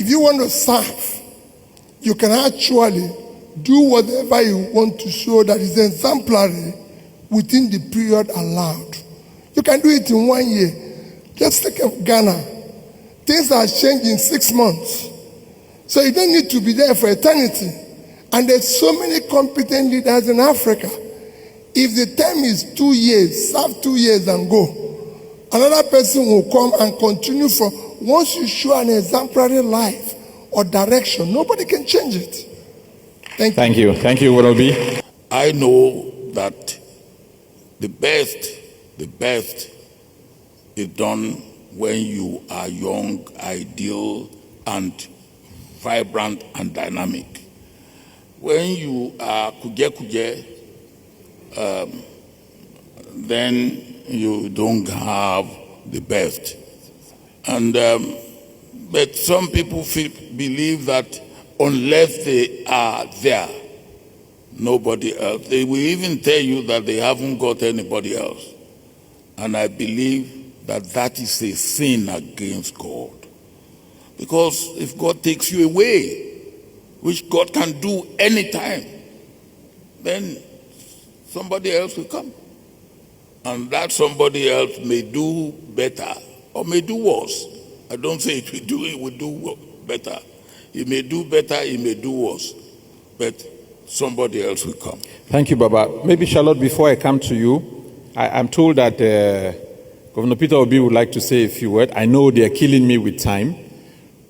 if you want to serve, you can actually do whatever you want to show that is exemplary within the period allowed. You can do it in 1 year. Let's take Ghana. Things are changed in 6 months. So you don't need to be there for eternity. And there's so many competent leaders in Africa. If the term is 2 years, serve 2 years and go. Another person will come and continue from. Once you show an exemplary life or direction, nobody can change it. Thank you. Thank you, Worobi. I know that the best is done when you are young, ideal, and vibrant and dynamic. When you are kuje, then you don't have the best. And but some people believe that unless they are there, nobody else. They will even tell you that they haven't got anybody else. And I believe that that is a sin against God. Because if God takes you away, which God can do anytime, then somebody else will come. And that somebody else may do better or may do worse. I don't say it will do better. He may do better, he may do worse. But somebody else will come. Thank you, Baba. Maybe, Charlotte, before I come to you, I'm told that Governor Peter Obi would like to say a few words. I know they're killing me with time,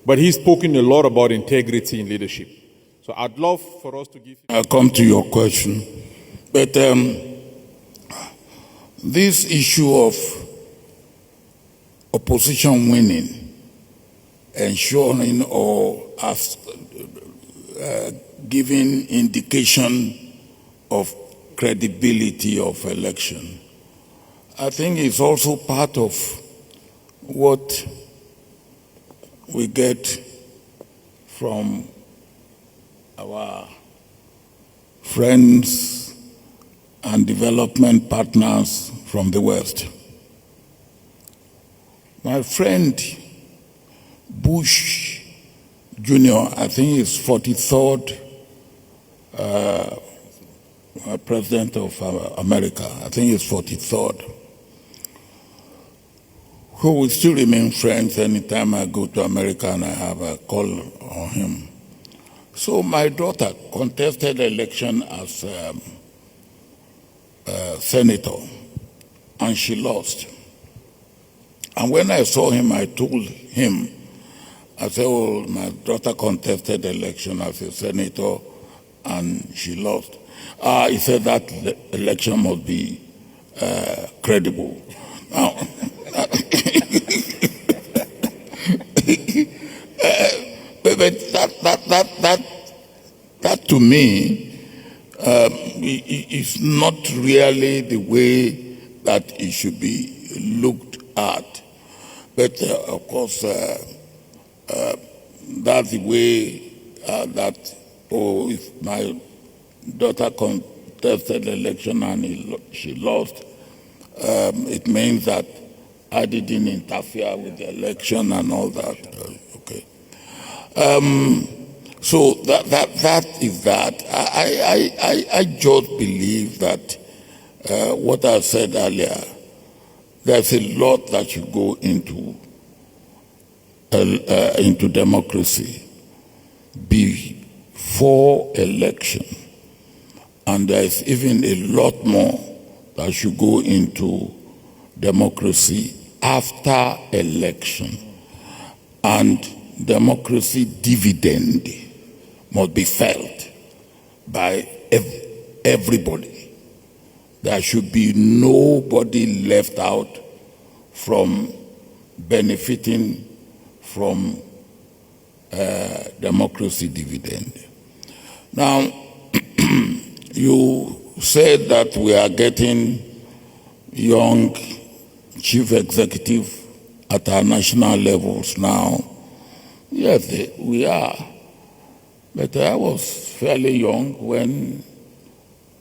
but he's spoken a lot about integrity in leadership. So I'd love for us to give... I'll come to your question. But this issue of opposition winning, ensuring or giving indication of credibility of election, I think it's also part of what we get from our friends and development partners from the West. My friend Bush Jr., I think is 43rd president of America. I think he's 43rd. Who will still remain friends anytime I go to America and I have a call on him. So my daughter contested election as senator, and she lost. And when I saw him, I told him, I said, oh, my daughter contested election as a senator, and she lost. He said that election must be credible. Now, but that to me is not really the way that it should be looked at. But of course, that's the way that, if my daughter contested the election and she lost, it means that I didn't interfere with the election and all that. Okay. So that is that. I just believe that what I said earlier, there's a lot that should go into democracy before election, and there's even a lot more that should go into democracy after election. And democracy dividend must be felt by everybody. There should be nobody left out from benefiting from democracy dividend. Now, you said that we are getting young chief executive at our national levels now. Yes, we are. But I was fairly young when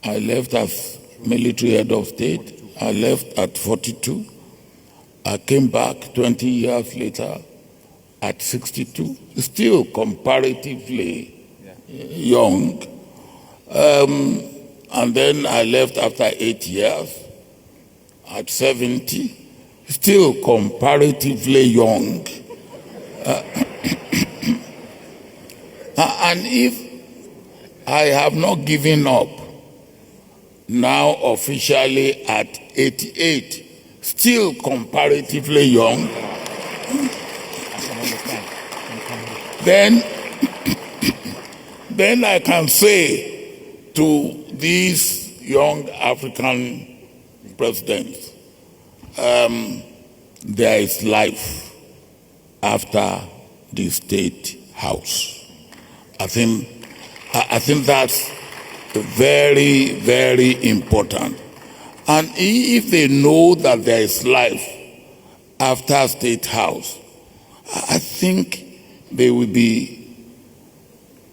I left as military head of state. I left at 42. I came back 20 years later at 62, still comparatively young. And then I left after 8 years at 70, still comparatively young. And if I have not given up, now officially at 88, still comparatively young, then I can say to these young African presidents, there is life after the State House. I think that's very, very important. And if they know that there is life after State House, I think they will be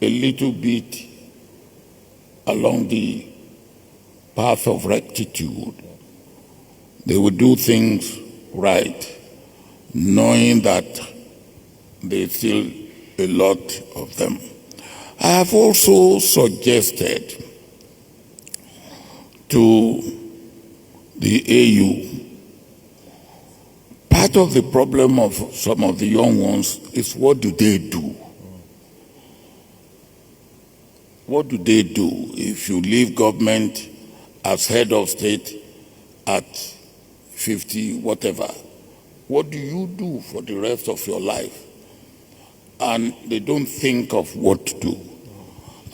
a little bit along the path of rectitude. They will do things right, knowing that there's still a lot of them. I have also suggested to the AU, part of the problem of some of the young ones is what do they do? What do they do if you leave government as head of state at 50, whatever? What do you do for the rest of your life? And they don't think of what to do.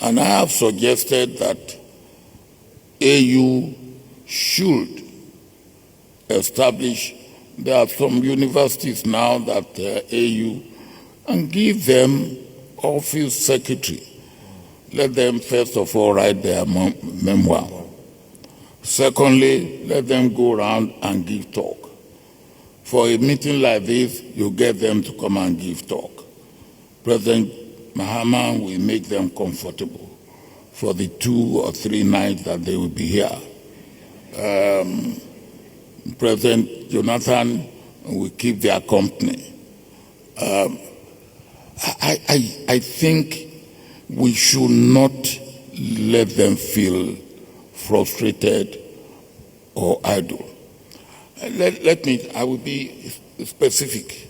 And I have suggested that AU should establish, there are some universities now that AU, and give them office secretary. Let them first of all write their memoir. Secondly, let them go around and give talk. For a meeting like this, you get them to come and give talk. President Mahama will make them comfortable for the 2 or 3 nights that they will be here. President Jonathan will keep their company. I think we should not let them feel frustrated or idle. I will be specific.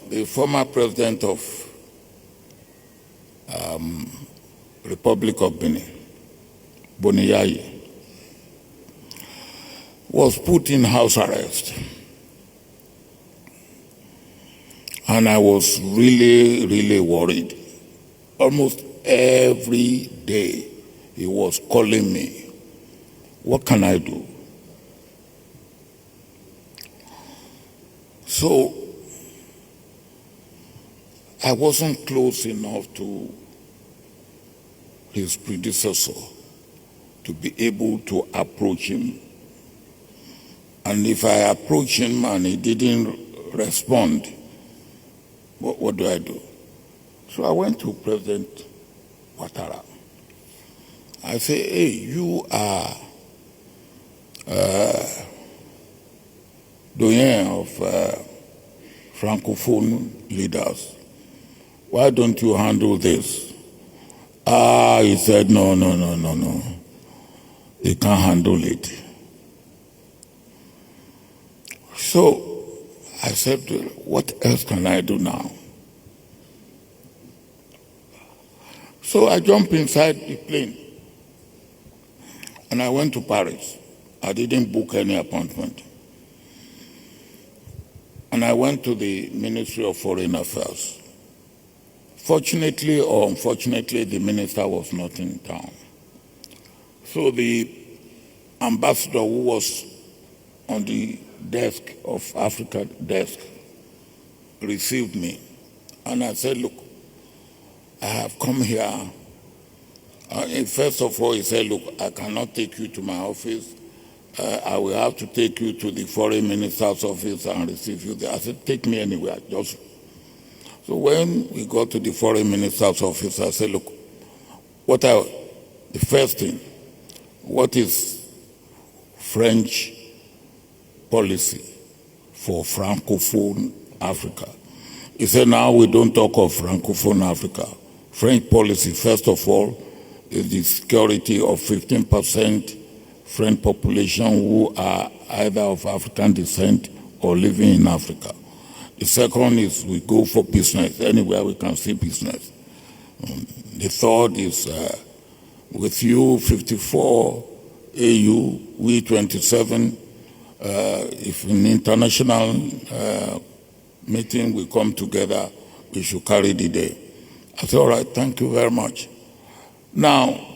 The former president of Republic of Benin, Boniyayi, was put in house arrest. And I was really, really worried. Almost every day he was calling me, what can I do? So I wasn't close enough to his predecessor to be able to approach him. And if I approach him and he didn't respond, what do I do? So I went to President Ouattara. I say, hey, you are doyen of Francophone leaders. Why don't you handle this? He said, no. He can't handle it. So I said, what else can I do now? So I jumped inside the plane and I went to Paris. I didn't book any appointment. And I went to the Ministry of Foreign Affairs. Fortunately or unfortunately, the minister was not in town. So the ambassador who was on the desk of Africa desk received me. And I said, look, I have come here. First of all, he said, look, I cannot take you to my office. I will have to take you to the foreign minister's office and receive you there. I said, take me anywhere. So when we got to the foreign minister's office, I said, look, the first thing, what is French policy for Francophone Africa. He said, now we don't talk of Francophone Africa. French policy, first of all, is the security of 15% French population who are either of African descent or living in Africa. The second is we go for business, anywhere we can see business. The third is with you 54 AU, we 27, if in international meeting we come together, we should carry the day. I said, all right, thank you very much. Now,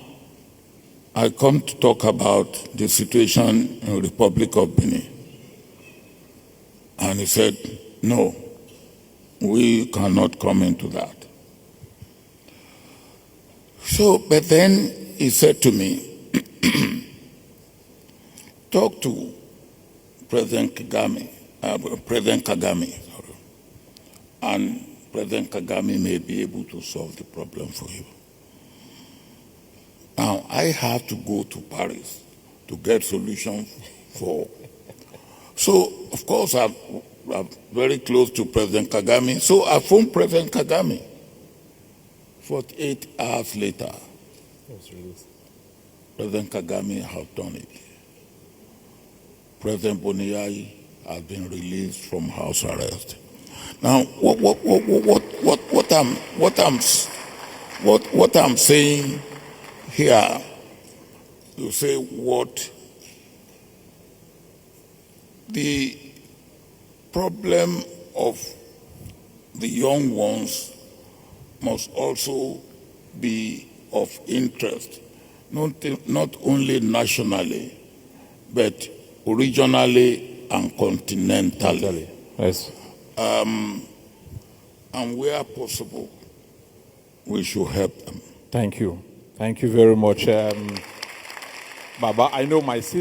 I come to talk about the situation in the Republic of Benin. And he said, no, we cannot come into that. So, but then he said to me, talk to President Kagame, and President Kagame may be able to solve the problem for you. Now, I have to go to Paris to get solutions for. So, of course, I'm very close to President Kagame. So I phoned President Kagame. 48 hours later, President Kagame has done it. President Boniai has been released from house arrest. Now, what I'm saying here, you say what the problem of the young ones must also be of interest, not only nationally, but regionally and continentally. Yes. And where possible, we should help them. Thank you. Thank you very much. Baba, I know my sister.